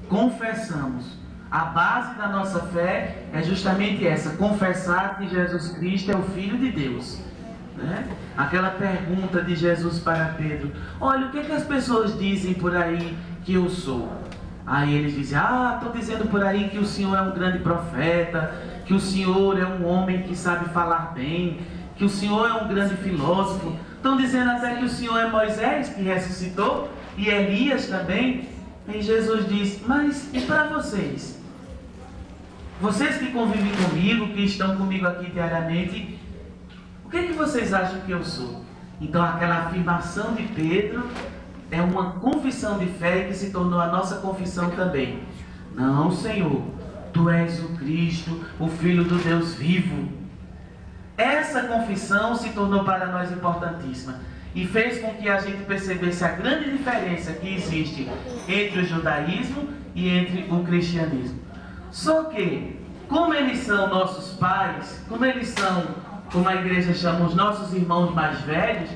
confessamos. A base da nossa fé é justamente essa: confessar que Jesus Cristo é o Filho de Deus, né? Aquela pergunta de Jesus para Pedro: olha, o que as pessoas dizem por aí que eu sou? Aí eles dizem: estou dizendo por aí que o Senhor é um grande profeta, que o Senhor é um homem que sabe falar bem, que o Senhor é um grande filósofo. Estão dizendo até que o Senhor é Moisés que ressuscitou, e Elias também. E Jesus diz: mas e para vocês? Vocês que convivem comigo, que estão comigo aqui diariamente, o que vocês acham que eu sou? Então aquela afirmação de Pedro é uma confissão de fé que se tornou a nossa confissão também. Não, Senhor, Tu és o Cristo, o Filho do Deus vivo. Essa confissão se tornou para nós importantíssima e fez com que a gente percebesse a grande diferença que existe entre o judaísmo e entre o cristianismo. Só que, como eles são nossos pais, como eles são, como a igreja chama, os nossos irmãos mais velhos,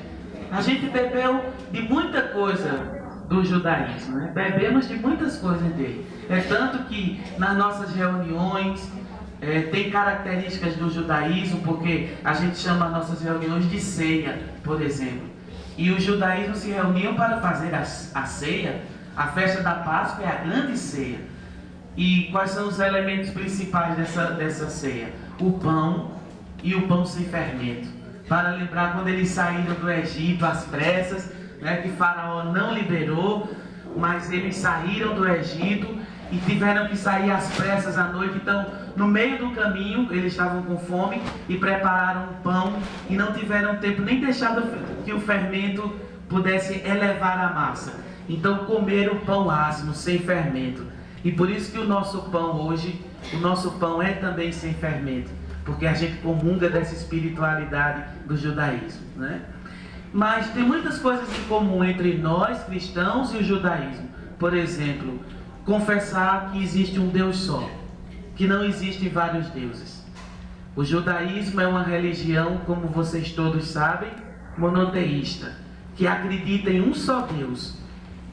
a gente bebeu de muita coisa do judaísmo, né? Bebemos de muitas coisas dele. É tanto que nas nossas reuniões tem características do judaísmo, porque a gente chama as nossas reuniões de ceia, por exemplo. E o judaísmo se reuniam para fazer a ceia. A festa da Páscoa é a grande ceia. E quais são os elementos principais dessa ceia? O pão e o pão sem fermento. Para lembrar quando eles saíram do Egito às pressas, né, que Faraó não liberou, mas eles saíram do Egito e tiveram que sair às pressas à noite. Então, no meio do caminho, eles estavam com fome e prepararam um pão e não tiveram tempo nem deixado que o fermento pudesse elevar a massa. Então, comeram pão asno, sem fermento. E por isso que o nosso pão hoje, o nosso pão é também sem fermento, porque a gente comunga dessa espiritualidade do judaísmo, né? Mas tem muitas coisas em comum entre nós, cristãos, e o judaísmo. Por exemplo, confessar que existe um Deus só, que não existem vários deuses. O judaísmo é uma religião, como vocês todos sabem, monoteísta, que acredita em um só Deus.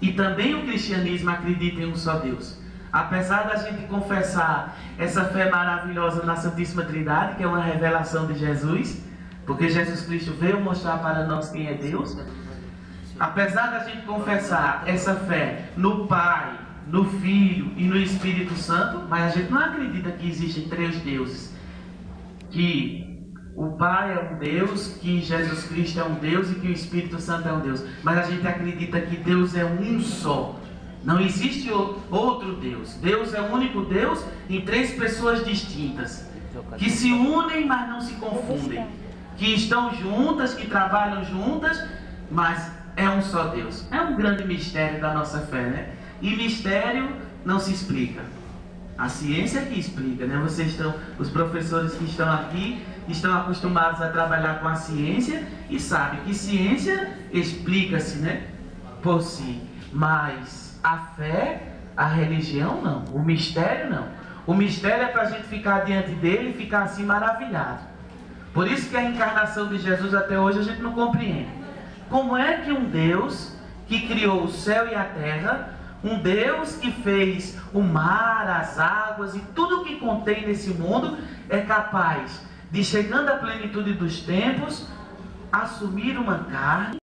E também o cristianismo acredita em um só Deus. Apesar da gente confessar essa fé maravilhosa na Santíssima Trindade, que é uma revelação de Jesus, porque Jesus Cristo veio mostrar para nós quem é Deus. Apesar da gente confessar essa fé no Pai, no Filho e no Espírito Santo, mas a gente não acredita que existem três deuses. Que o Pai é um Deus, que Jesus Cristo é um Deus e que o Espírito Santo é um Deus. Mas a gente acredita que Deus é um só. Não existe outro Deus. Deus é o único Deus em três pessoas distintas, que se unem, mas não se confundem, que estão juntas, que trabalham juntas, mas é um só Deus. É um grande mistério da nossa fé, né? E mistério não se explica. A ciência que explica, né? Os professores que estão aqui estão acostumados a trabalhar com a ciência e sabem que ciência explica-se, né, por si, mas a fé, a religião não, o mistério não. O mistério é para a gente ficar diante dele e ficar assim maravilhado. Por isso que a encarnação de Jesus até hoje a gente não compreende. Como é que um Deus que criou o céu e a terra, um Deus que fez o mar, as águas e tudo o que contém nesse mundo, é capaz de, chegando à plenitude dos tempos, assumir uma carne